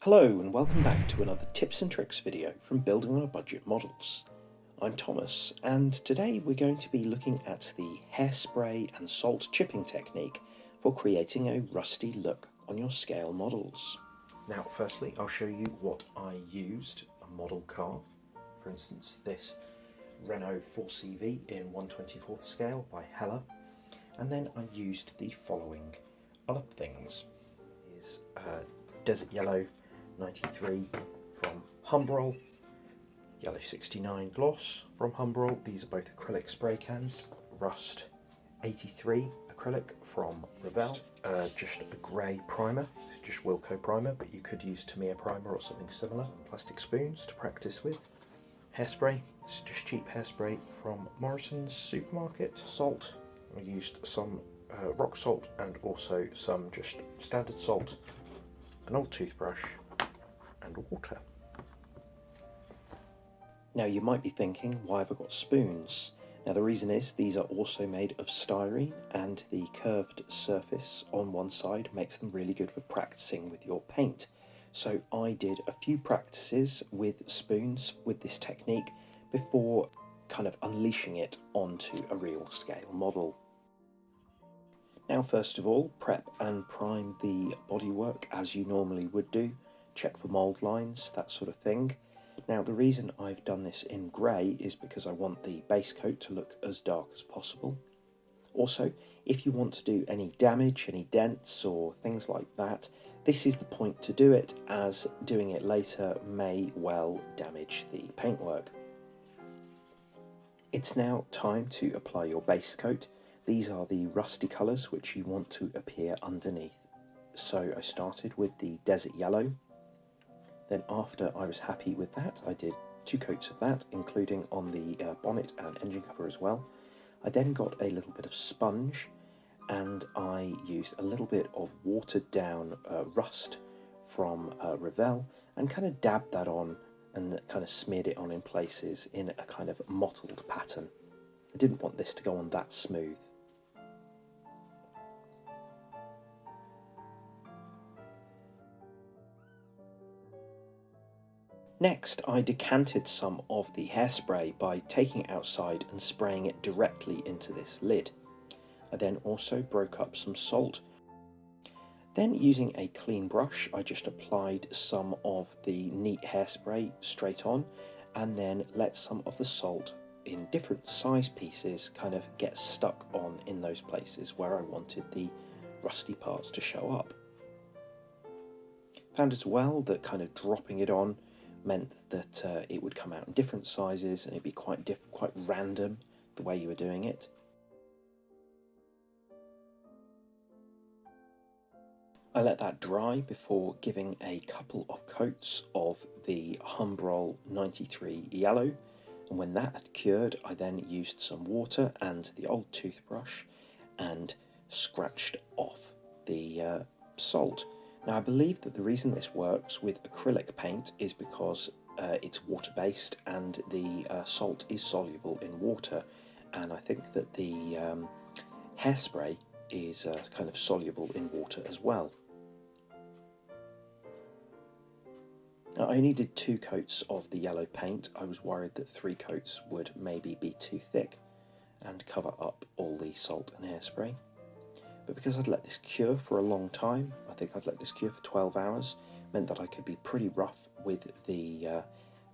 Hello and welcome back to another tips and tricks video from Building on a Budget Models. I'm Thomas and today we're going to be looking at the hairspray and salt chipping technique for creating a rusty look on your scale models. Now firstly I'll show you what I used, a model car, for instance this Renault 4CV in 1/24th scale by Hella, and then I used the following other things. Is Desert Yellow 93 from Humbrol, Yellow 69 Gloss from Humbrol, these are both acrylic spray cans, Rust 83 acrylic from Revell, just a grey primer, it's just Wilko primer but you could use Tamiya primer or something similar, plastic spoons to practice with, hairspray, it's just cheap hairspray from Morrison's supermarket, salt, I used some rock salt and also some just standard salt, an old toothbrush and water. Now you might be thinking, why have I got spoons? Now the reason is these are also made of styrene and the curved surface on one side makes them really good for practicing with your paint. So I did a few practices with spoons with this technique before kind of unleashing it onto a real scale model. Now first of all, prep and prime the bodywork as you normally would do. Check for mould lines, that sort of thing. Now the reason I've done this in grey is because I want the base coat to look as dark as possible. Also, if you want to do any damage, any dents or things like that, this is the point to do it, as doing it later may well damage the paintwork. It's now time to apply your base coat. These are the rusty colours which you want to appear underneath. So I started with the Desert Yellow. Then after I was happy with that, I did 2 coats of that, including on the bonnet and engine cover as well. I then got a little bit of sponge and I used a little bit of watered down rust from Revell and kind of dabbed that on and kind of smeared it on in places in a kind of mottled pattern. I didn't want this to go on that smooth. Next, I decanted some of the hairspray by taking it outside and spraying it directly into this lid. I then also broke up some salt. Then using a clean brush, I just applied some of the neat hairspray straight on and then let some of the salt in different size pieces kind of get stuck on in those places where I wanted the rusty parts to show up. Found as well that kind of dropping it on meant that it would come out in different sizes and it'd be quite random the way you were doing it. I let that dry before giving a couple of coats of the Humbrol 93 yellow, and when that had cured I then used some water and the old toothbrush and scratched off the salt. Now I believe that the reason this works with acrylic paint is because it's water-based and the salt is soluble in water, and I think that the hairspray is kind of soluble in water as well. Now, I only did 2 coats of the yellow paint. I was worried that 3 coats would maybe be too thick and cover up all the salt and hairspray. But because I'd let this cure for a long time, I think I'd let this cure for 12 hours, meant that I could be pretty rough with the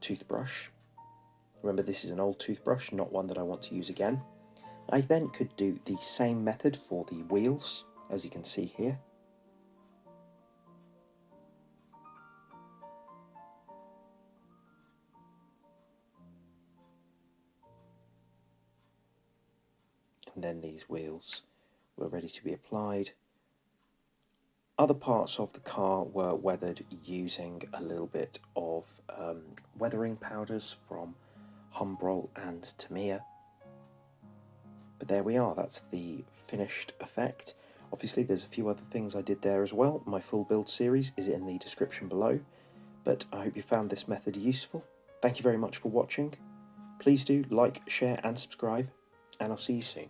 toothbrush. Remember, this is an old toothbrush, not one that I want to use again. I then could do the same method for the wheels, as you can see here. And then these wheels were ready to be applied. Other parts of the car were weathered using a little bit of weathering powders from Humbrol and Tamiya. But there we are, that's the finished effect. Obviously there's a few other things I did there as well. My full build series is in the description below, but I hope you found this method useful. Thank you very much for watching. Please do like, share and subscribe, and I'll see you soon.